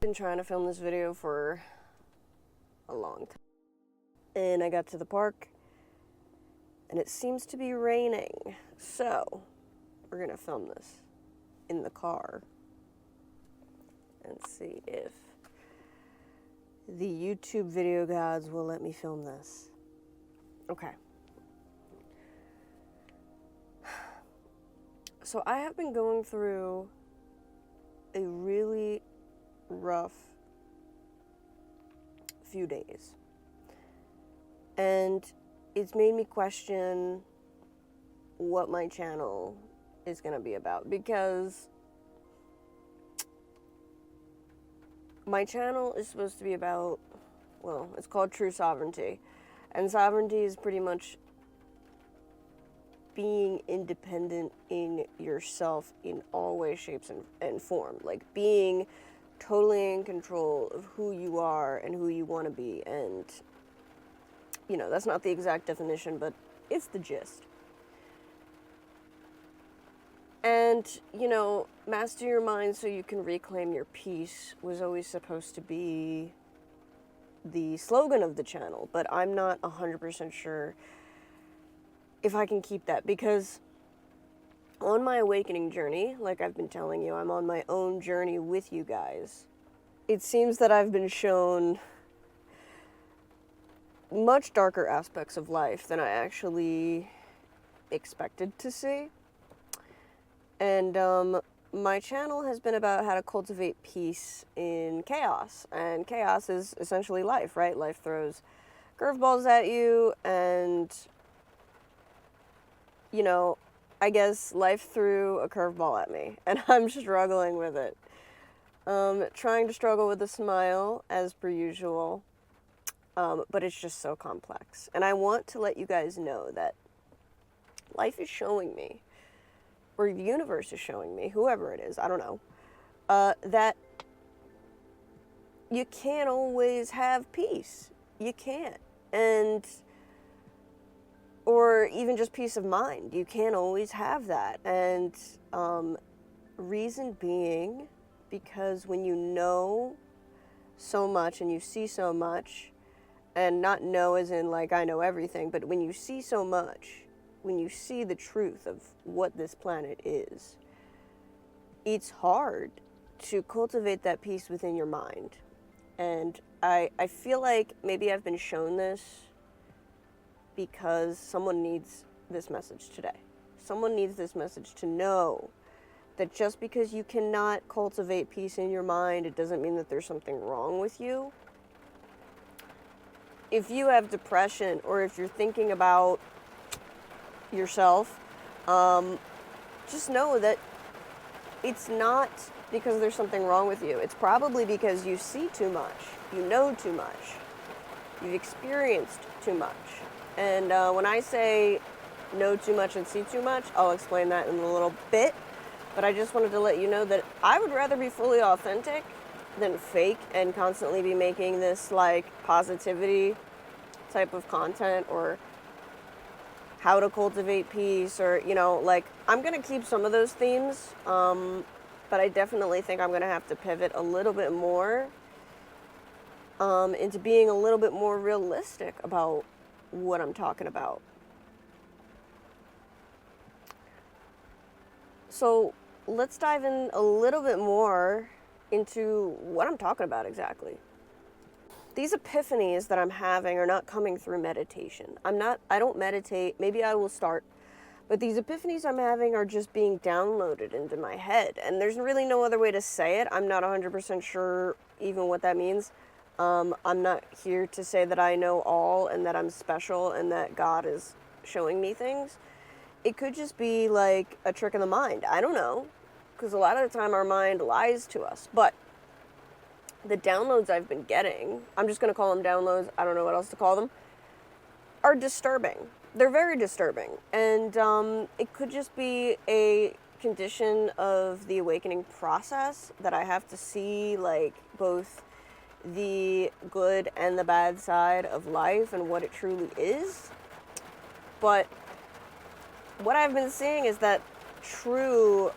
Been trying to film this video for a long time, and I got to the park and it seems to be raining, so we're gonna film this in the car and see if the YouTube video gods will let me film this. Okay. So I have been going through a really rough few days, and it's made me question what my channel is going to be about, because my channel is supposed to be about, well, it's called True Sovereignty, and sovereignty is pretty much being independent in yourself in all ways, shapes, and form. Like being totally in control of who you are and who you want to be. And, you know, that's not the exact definition, but it's the gist. And, you know, master your mind so you can reclaim your peace was always supposed to be the slogan of the channel, but I'm not 100% sure if I can keep that, because on my awakening journey, like I've been telling you, I'm on my own journey with you guys. It seems that I've been shown much darker aspects of life than I actually expected to see. And my channel has been about how to cultivate peace in chaos. And chaos is essentially life, right? Life throws curveballs at you, and you know, I guess life threw a curveball at me, and I'm struggling with it. Trying to struggle with a smile, as per usual, but it's just so complex. And I want to let you guys know that life is showing me, or the universe is showing me, whoever it is, I don't know, that you can't always have peace. You can't. And or even just peace of mind. You can't always have that. And reason being, because when you know so much and you see so much, and not know as in like I know everything, but when you see so much, when you see the truth of what this planet is, it's hard to cultivate that peace within your mind. And I feel like maybe I've been shown this because someone needs this message today. Someone needs this message to know that just because you cannot cultivate peace in your mind, it doesn't mean that there's something wrong with you. If you have depression, or if you're thinking about yourself, just know that it's not because there's something wrong with you. It's probably because you see too much, you know too much, you've experienced too much. And when I say know too much and see too much, I'll explain that in a little bit. But I just wanted to let you know that I would rather be fully authentic than fake and constantly be making this like positivity type of content, or how to cultivate peace, or, you know, like I'm going to keep some of those themes, but I definitely think I'm going to have to pivot a little bit more into being a little bit more realistic about what I'm talking about. So let's dive in a little bit more into what I'm talking about exactly. These epiphanies that I'm having are not coming through meditation. I don't meditate. Maybe I will start. But these epiphanies I'm having are just being downloaded into my head. And there's really no other way to say it. I'm not 100% sure even what that means. I'm not here to say that I know all and that I'm special and that God is showing me things. It could just be like a trick of the mind. I don't know, because a lot of the time our mind lies to us. But the downloads I've been getting, I'm just going to call them downloads, I don't know what else to call them, are disturbing. They're very disturbing. And it could just be a condition of the awakening process that I have to see, like, both the good and the bad side of life and what it truly is. But what I've been seeing is that true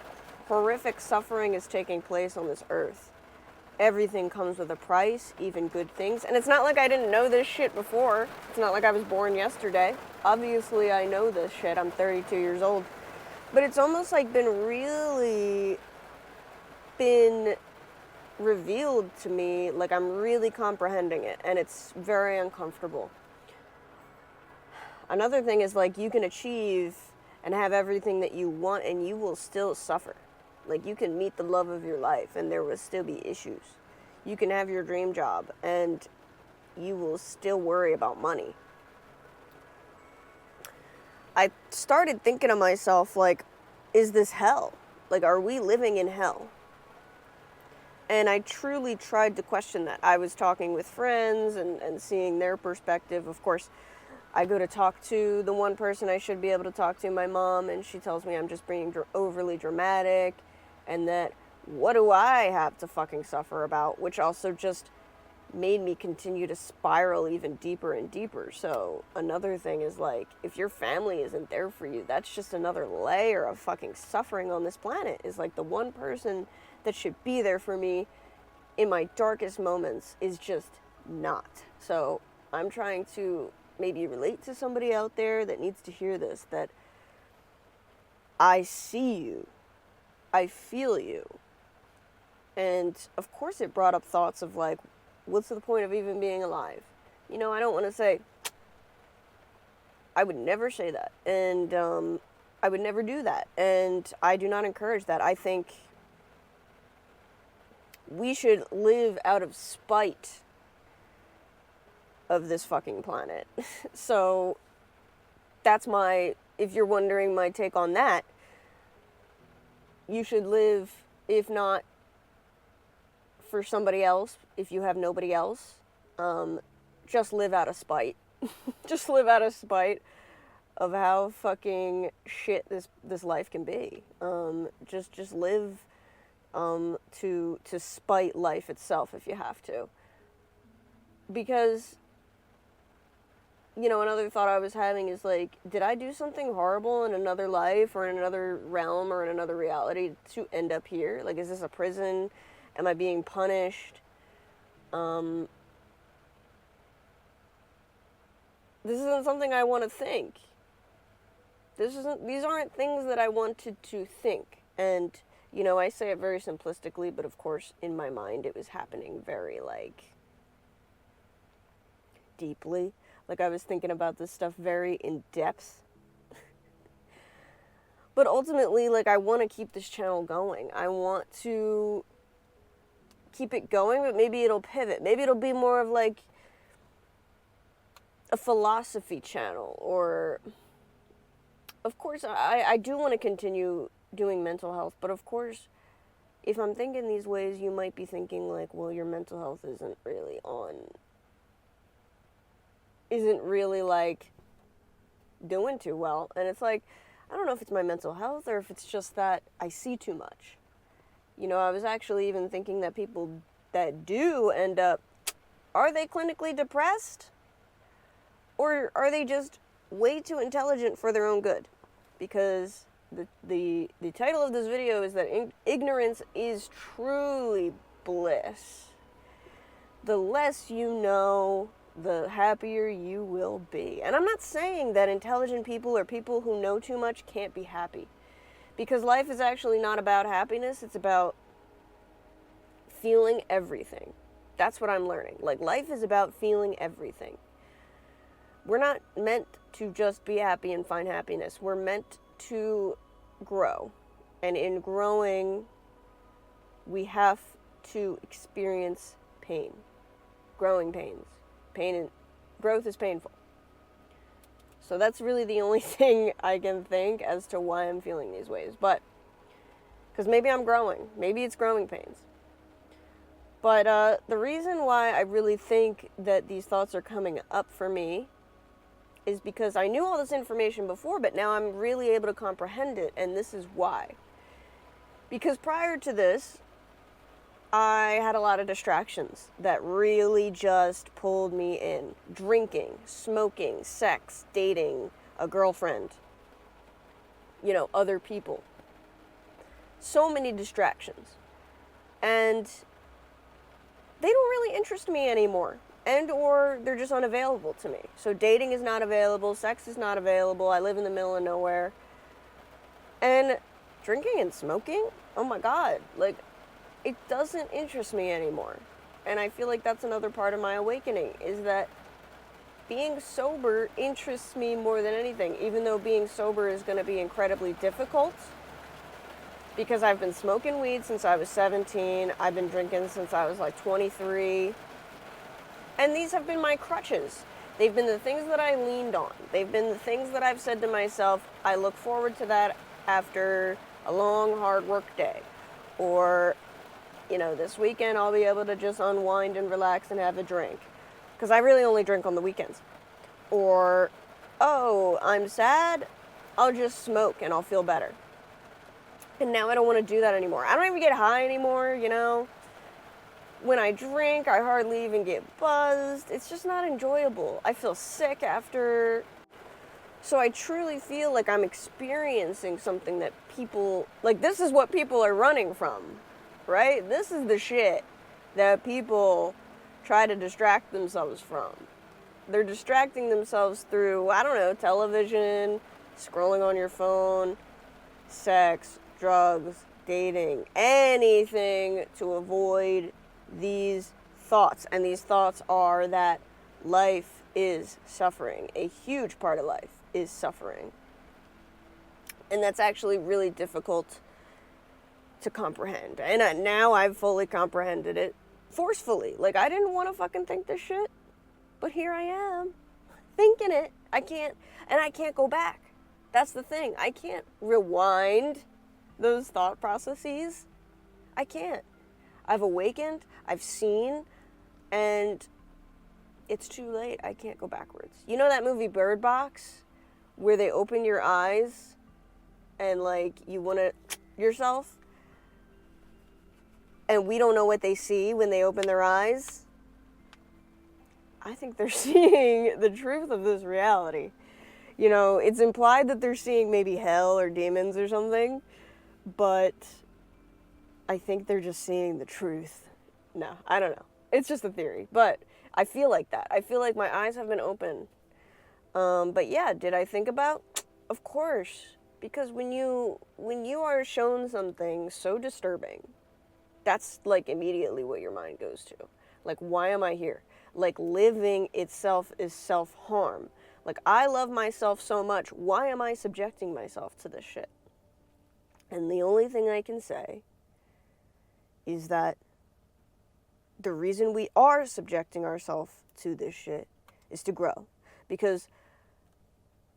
horrific suffering is taking place on this earth. everything comes with a price, even good things. And it's not like I didn't know this shit before. It's not like I was born yesterday. Obviously, I know this shit. I'm 32 years old. But it's almost like been revealed to me, like I'm really comprehending it, and it's very uncomfortable. Another thing is, like, you can achieve and have everything that you want, and you will still suffer. Like, you can meet the love of your life, and there will still be issues. You can have your dream job, and you will still worry about money. I started thinking to myself, like, is this hell? Like, are we living in hell? And I truly tried to question that. I was talking with friends and seeing their perspective. Of course, I go to talk to the one person I should be able to talk to, my mom, and she tells me I'm just being overly dramatic, and that what do I have to fucking suffer about, which also just made me continue to spiral even deeper and deeper. So another thing is, like, if your family isn't there for you, that's just another layer of fucking suffering on this planet. Is like the one person that should be there for me in my darkest moments is just not. So I'm trying to maybe relate to somebody out there that needs to hear this, that I see you, I feel you. And of course it brought up thoughts of, like, what's the point of even being alive? You know, I don't want to say, I would never say that, and I would never do that, and I do not encourage that. I think we should live out of spite of this fucking planet. So that's if you're wondering my take on that, you should live, if not for somebody else, if you have nobody else, just live out of spite. Just live out of spite of how fucking shit this life can be. Just live to spite life itself if you have to. Because, you know, another thought I was having is, like, did I do something horrible in another life or in another realm or in another reality to end up here? Like, is this a prison? Am I being punished? This isn't something I want to think. These aren't things that I wanted to think. And, you know, I say it very simplistically, but of course, in my mind, it was happening very, like, deeply. Like, I was thinking about this stuff very in depth. But ultimately, like, I want to keep this channel going. I want to keep it going, but maybe it'll pivot. Maybe it'll be more of, like, a philosophy channel, or, of course, I do want to continue doing mental health, but of course, if I'm thinking these ways, you might be thinking, like, well, your mental health isn't really, like, doing too well. And it's like, I don't know if it's my mental health or if it's just that I see too much. You know, I was actually even thinking that people that do end up, are they clinically depressed? Or are they just way too intelligent for their own good? Because the title of this video is that ignorance is truly bliss. The less you know, the happier you will be. And I'm not saying that intelligent people or people who know too much can't be happy. Because life is actually not about happiness, it's about feeling everything. That's what I'm learning. Like, life is about feeling everything. We're not meant to just be happy and find happiness. We're meant to grow. And in growing, we have to experience pain. Growing pains. Growth is painful. So that's really the only thing I can think as to why I'm feeling these ways. But, because maybe I'm growing. Maybe it's growing pains. But the reason why I really think that these thoughts are coming up for me is because I knew all this information before, but now I'm really able to comprehend it, and this is why. Because prior to this, I had a lot of distractions that really just pulled me in. Drinking, smoking, sex, dating, a girlfriend, you know, other people. So many distractions. And they don't really interest me anymore. And or they're just unavailable to me. So dating is not available, sex is not available, I live in the middle of nowhere. And drinking and smoking, oh my God, like, it doesn't interest me anymore. And I feel like that's another part of my awakening, is that being sober interests me more than anything, even though being sober is going to be incredibly difficult, because I've been smoking weed since I was 17, I've been drinking since I was like 23, and these have been my crutches. They've been the things that I leaned on. They've been the things that I've said to myself, I look forward to that after a long, hard work day. Or, you know, this weekend I'll be able to just unwind and relax and have a drink. Because I really only drink on the weekends. Or, oh, I'm sad, I'll just smoke and I'll feel better. And now I don't want to do that anymore. I don't even get high anymore, you know. When I drink, I hardly even get buzzed. It's just not enjoyable. I feel sick after. So I truly feel like I'm experiencing something that people, like, this is what people are running from, right? This is the shit that people try to distract themselves from. They're distracting themselves through, I don't know, television, scrolling on your phone, sex, drugs, dating, anything to avoid these thoughts. And these thoughts are that life is suffering. A huge part of life is suffering. And that's actually really difficult to comprehend. And now I've fully comprehended it forcefully. Like, I didn't want to fucking think this shit, but here I am thinking it. I can't go back. That's the thing. I can't rewind those thought processes. I can't. I've awakened, I've seen, and it's too late. I can't go backwards. You know that movie Bird Box, where they open your eyes and, like, you want to yourself, and we don't know what they see when they open their eyes? I think they're seeing the truth of this reality. You know, it's implied that they're seeing maybe hell or demons or something, but I think they're just seeing the truth. No, I don't know. It's just a theory, but I feel like that. I feel like my eyes have been opened. But yeah, did I think about? Of course, because when you are shown something so disturbing, that's like immediately what your mind goes to. Like, why am I here? Like, living itself is self-harm. Like, I love myself so much. Why am I subjecting myself to this shit? And the only thing I can say is that the reason we are subjecting ourselves to this shit is to grow. Because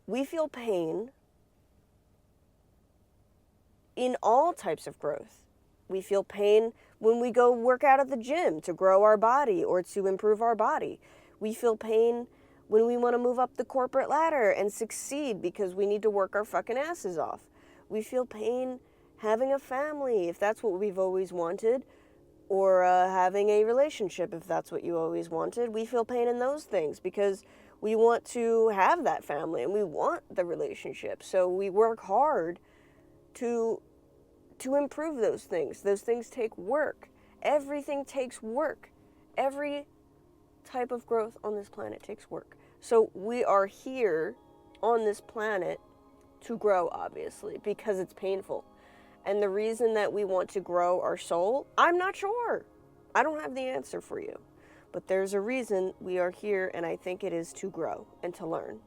we feel pain in all types of growth. We feel pain when we go work out at the gym to grow our body or to improve our body. We feel pain when we want to move up the corporate ladder and succeed because we need to work our fucking asses off. We feel pain having a family, if that's what we've always wanted, or having a relationship, if that's what you always wanted. We feel pain in those things because we want to have that family and we want the relationship. So we work hard to improve those things. Those things take work. Everything takes work. Every type of growth on this planet takes work. So we are here on this planet to grow, obviously, because it's painful. And the reason that we want to grow our soul, I'm not sure. I don't have the answer for you. But there's a reason we are here, and I think it is to grow and to learn.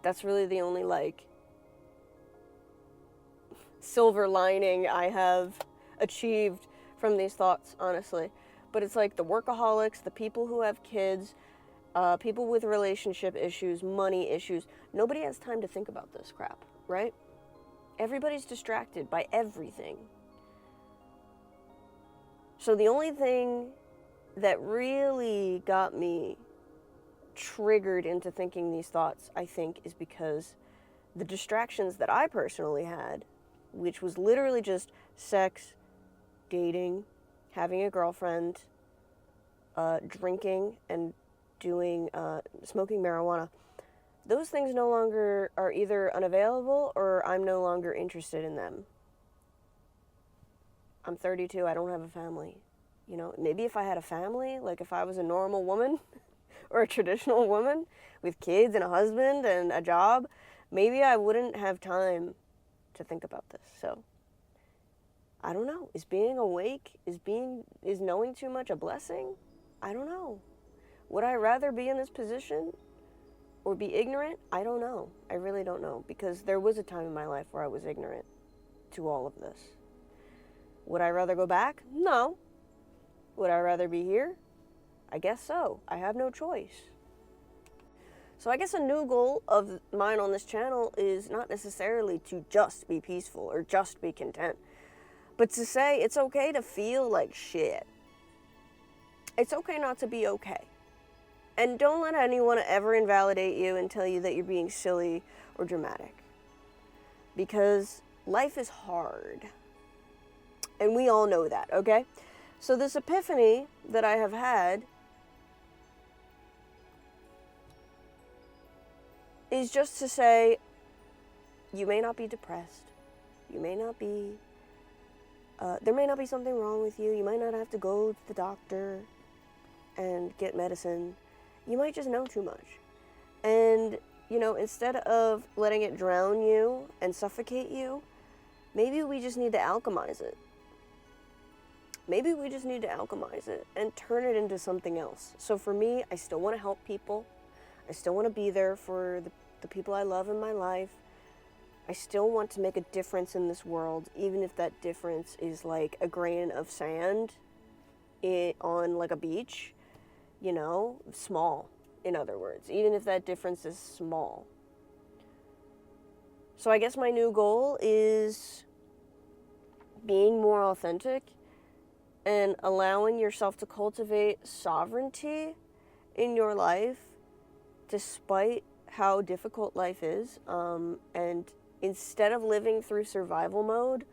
That's really the only, like, silver lining I have achieved from these thoughts, honestly. But it's like the workaholics, the people who have kids, people with relationship issues, money issues. Nobody has time to think about this crap, right? Everybody's distracted by everything. So the only thing that really got me triggered into thinking these thoughts, I think, is because the distractions that I personally had, which was literally just sex, dating, having a girlfriend, drinking, and doing smoking marijuana, those things no longer are either unavailable or I'm no longer interested in them. I'm 32, I don't have a family. You know, maybe if I had a family, like if I was a normal woman or a traditional woman with kids and a husband and a job, maybe I wouldn't have time to think about this. So, I don't know. Is being awake, is knowing too much a blessing? I don't know. Would I rather be in this position or be ignorant? I don't know. I really don't know, because there was a time in my life where I was ignorant to all of this. Would I rather go back? No. Would I rather be here? I guess so. I have no choice. So I guess a new goal of mine on this channel is not necessarily to just be peaceful or just be content, but to say it's okay to feel like shit. It's okay not to be okay. And don't let anyone ever invalidate you and tell you that you're being silly or dramatic. Because life is hard. And we all know that, okay? So this epiphany that I have had is just to say, you may not be depressed. You may not be, there may not be something wrong with you. You might not have to go to the doctor and get medicine. You might just know too much. And, you know, instead of letting it drown you and suffocate you, maybe we just need to alchemize it. Maybe we just need to alchemize it and turn it into something else. So for me, I still want to help people. I still want to be there for the people I love in my life. I still want to make a difference in this world, even if that difference is like a grain of sand on like a beach, you know, small, in other words, even if that difference is small. So I guess my new goal is being more authentic and allowing yourself to cultivate sovereignty in your life despite how difficult life is, and instead of living through survival mode,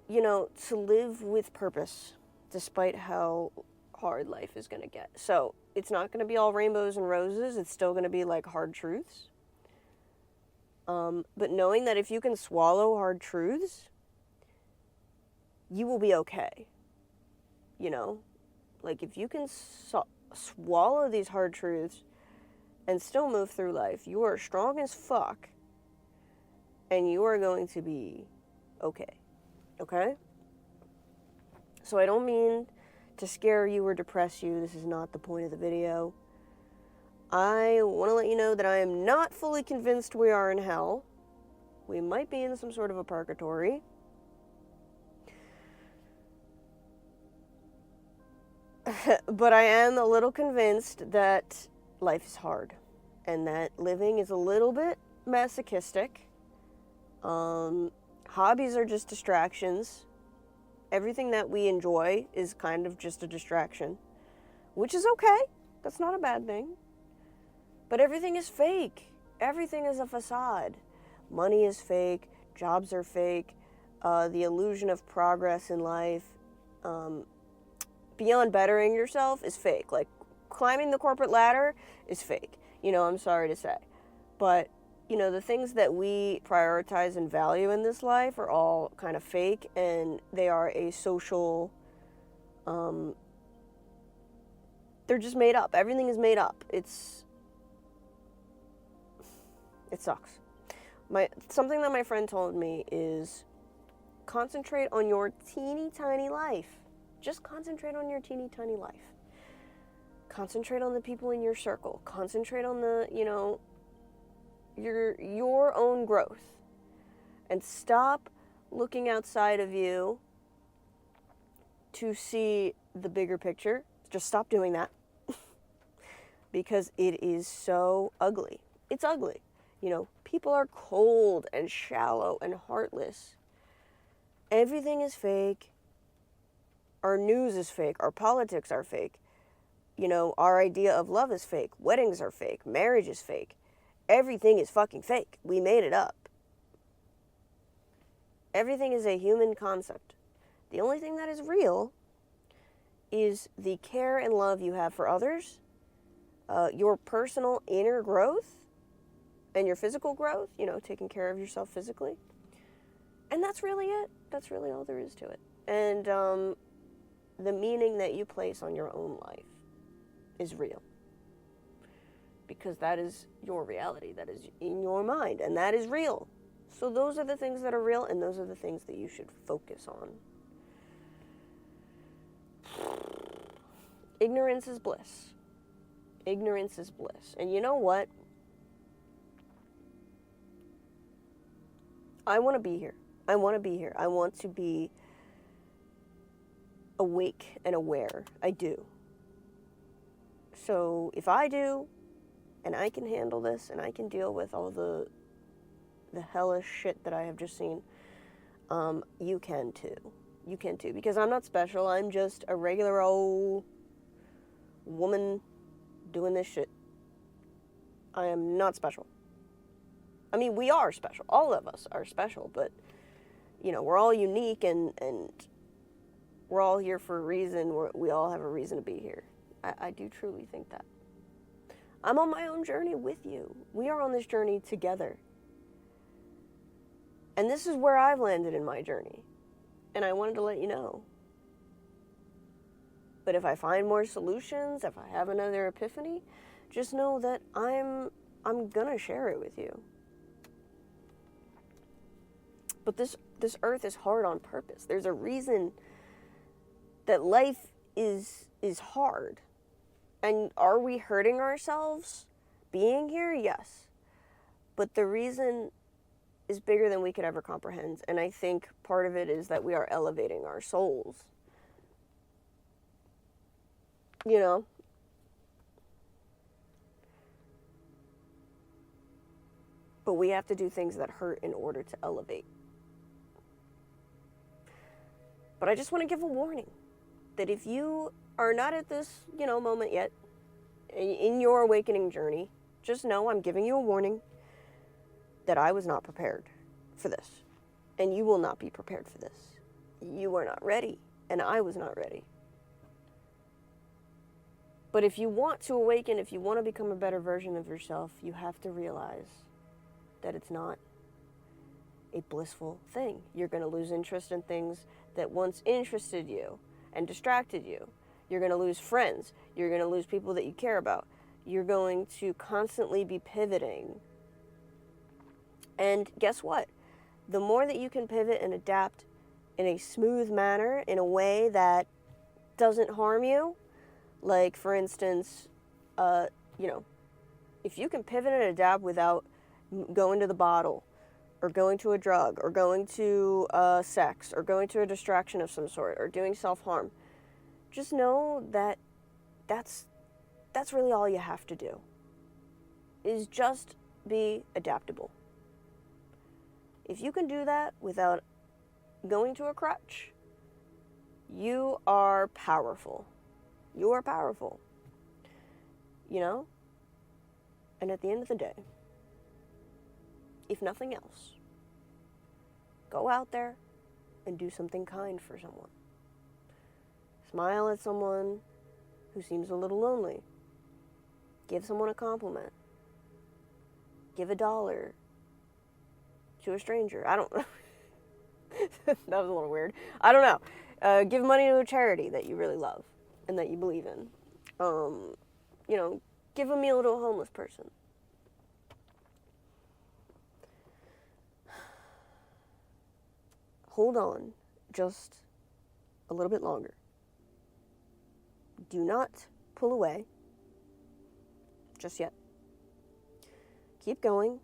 you know, to live with purpose despite how hard life is going to get. So it's not going to be all rainbows and roses. It's still going to be like hard truths. But knowing that if you can swallow hard truths, you will be okay. You know, like if you can swallow these hard truths and still move through life, you are strong as fuck, and you are going to be okay. Okay? So I don't mean to scare you or depress you. This is not the point of the video. I want to let you know that I am not fully convinced we are in hell. We might be in some sort of a purgatory. But I am a little convinced that life is hard and that living is a little bit masochistic. Hobbies are just distractions. Everything that we enjoy is kind of just a distraction, which is okay. That's not a bad thing. But everything is fake. Everything is a facade. Money is fake. Jobs are fake. The illusion of progress in life, beyond bettering yourself, is fake. Like, climbing the corporate ladder is fake. You know, I'm sorry to say. But, you know, the things that we prioritize and value in this life are all kind of fake, and they are a social, they're just made up. Everything is made up. It sucks. Something that my friend told me is concentrate on your teeny tiny life. Just concentrate on your teeny tiny life. Concentrate on the people in your circle. Concentrate on the, you know, your own growth. And stop looking outside of you to see the bigger picture. Just stop doing that. Because it is so ugly. It's ugly. You know, people are cold and shallow and heartless. Everything is fake. Our news is fake. Our politics are fake. You know, our idea of love is fake. Weddings are fake. Marriage is fake. Everything is fucking fake. We made it up. Everything is a human concept. The only thing that is real is the care and love you have for others, your personal inner growth, and your physical growth, you know, taking care of yourself physically. And that's really it. That's really all there is to it. And the meaning that you place on your own life is real. Because that is your reality, that is in your mind, and that is real. So those are the things that are real, and those are the things that you should focus on. Ignorance is bliss. Ignorance is bliss. And you know what? I want to be here. I want to be here. I want to be awake and aware. I do. So if I do, and I can handle this, and I can deal with all the hellish shit that I have just seen, you can too. You can too. Because I'm not special. I'm just a regular old woman doing this shit. I am not special. I mean, we are special. All of us are special, but, you know, we're all unique, and we're all here for a reason. We all have a reason to be here. I do truly think that. I'm on my own journey with you. We are on this journey together. And this is where I've landed in my journey. And I wanted to let you know. But if I find more solutions, if I have another epiphany, just know that I'm gonna share it with you. But this earth is hard on purpose. There's a reason that life is hard. And are we hurting ourselves being here? Yes. But the reason is bigger than we could ever comprehend. And I think part of it is that we are elevating our souls. You know? But we have to do things that hurt in order to elevate. But I just want to give a warning that if you are not at this, moment yet in your awakening journey, just know I'm giving you a warning that I was not prepared for this. And you will not be prepared for this. You are not ready, and I was not ready. But if you want to awaken, if you want to become a better version of yourself, you have to realize that it's not a blissful thing. You're going to lose interest in things that once interested you and distracted you. You're going to lose friends. You're going to lose people that you care about. You're going to constantly be pivoting. And guess what? The more that you can pivot and adapt in a smooth manner, in a way that doesn't harm you, like, for instance, if you can pivot and adapt without going to the bottle, or going to a drug, or going to sex, or going to a distraction of some sort, or doing self-harm, just know that that's really all you have to do, is just be adaptable. If you can do that without going to a crutch, you are powerful. You are powerful. And at the end of the day, if nothing else, go out there and do something kind for someone. Smile at someone who seems a little lonely. Give someone a compliment. Give $1 to a stranger. I don't know. That was a little weird. I don't know. Give money to a charity that you really love and that you believe in. Give a meal to a homeless person. Hold on just a little bit longer. Do not pull away just yet. Keep going.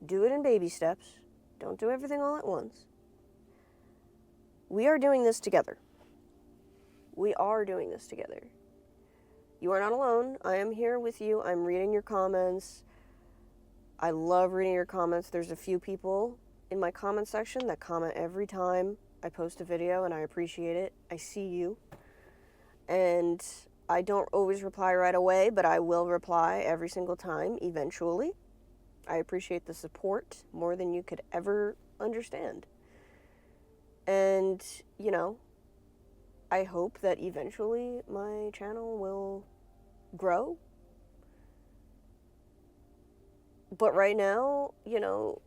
Do it in baby steps. Don't do everything all at once. We are doing this together. We are doing this together. You are not alone. I am here with you. I'm reading your comments. I love reading your comments. There's a few people in my comment section that comment every time I post a video, and I appreciate it. I see you. And I don't always reply right away, but I will reply every single time eventually. I appreciate the support more than you could ever understand. And, I hope that eventually my channel will grow. But right now,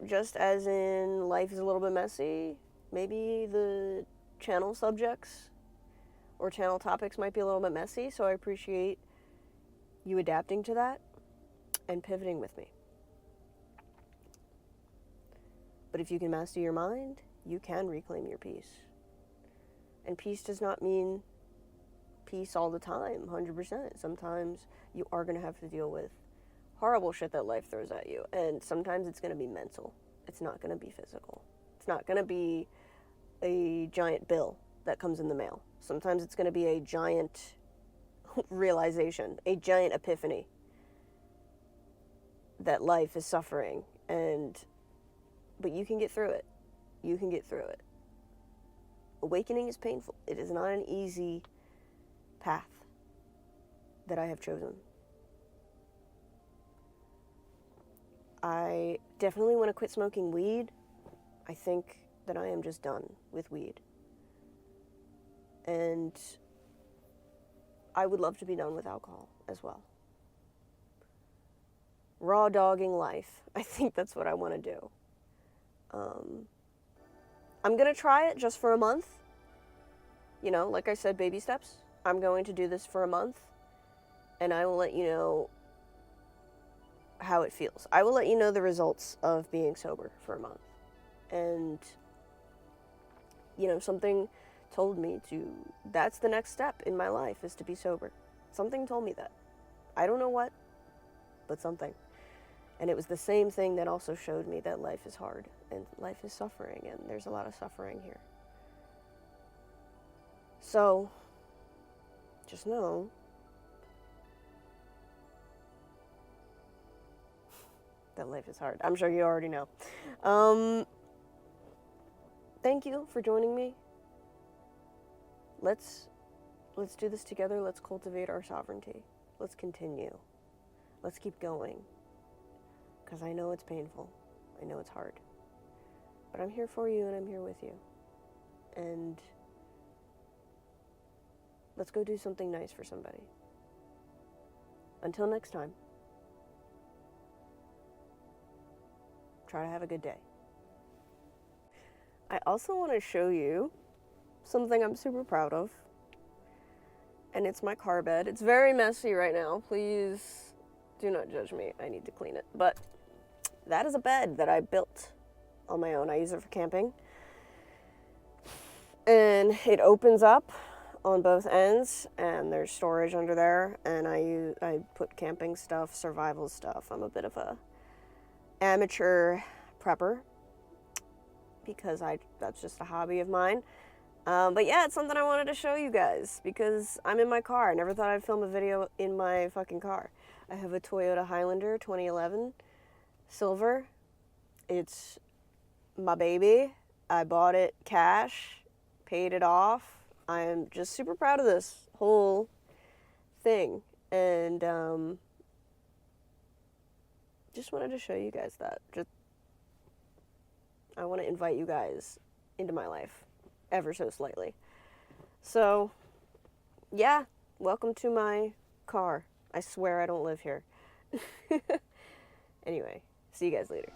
just as in life is a little bit messy, maybe the channel subjects or channel topics might be a little bit messy, so I appreciate you adapting to that and pivoting with me. But if you can master your mind, you can reclaim your peace. And peace does not mean peace all the time, 100%. Sometimes you are going to have to deal with horrible shit that life throws at you. And sometimes it's going to be mental. It's not going to be physical. It's not going to be a giant bill that comes in the mail. Sometimes it's going to be a giant realization, a giant epiphany that life is suffering. But you can get through it. You can get through it. Awakening is painful. It is not an easy path that I have chosen. I definitely want to quit smoking weed. I think that I am just done with weed. And I would love to be done with alcohol as well. Raw dogging life. I think that's what I want to do. I'm going to try it just for a month. You know, like I said, baby steps. I'm going to do this for a month, and I will let you know how it feels. I will let you know the results of being sober for a month. And, you know, something told me that's the next step in my life, is to be sober. Something told me that. I don't know what, but something. And it was the same thing that also showed me that life is hard and life is suffering, and there's a lot of suffering here. So, just know that life is hard. I'm sure you already know. Thank you for joining me. Let's do this together. Let's cultivate our sovereignty. Let's continue. Let's keep going. Because I know it's painful. I know it's hard. But I'm here for you, and I'm here with you. And let's go do something nice for somebody. Until next time, try to have a good day. I also want to show you something I'm super proud of. And it's my car bed. It's very messy right now. Please do not judge me. I need to clean it. But that is a bed that I built on my own. I use it for camping. And it opens up on both ends, and there's storage under there, and I put camping stuff, survival stuff. I'm a bit of a amateur prepper because that's just a hobby of mine. But yeah, it's something I wanted to show you guys because I'm in my car. I never thought I'd film a video in my fucking car. I have a Toyota Highlander 2011 silver. It's my baby. I bought it cash, paid it off. I'm just super proud of this whole thing, and just wanted to show you guys that. I want to invite you guys into my life ever so slightly. So, yeah, welcome to my car. I swear I don't live here. Anyway, see you guys later.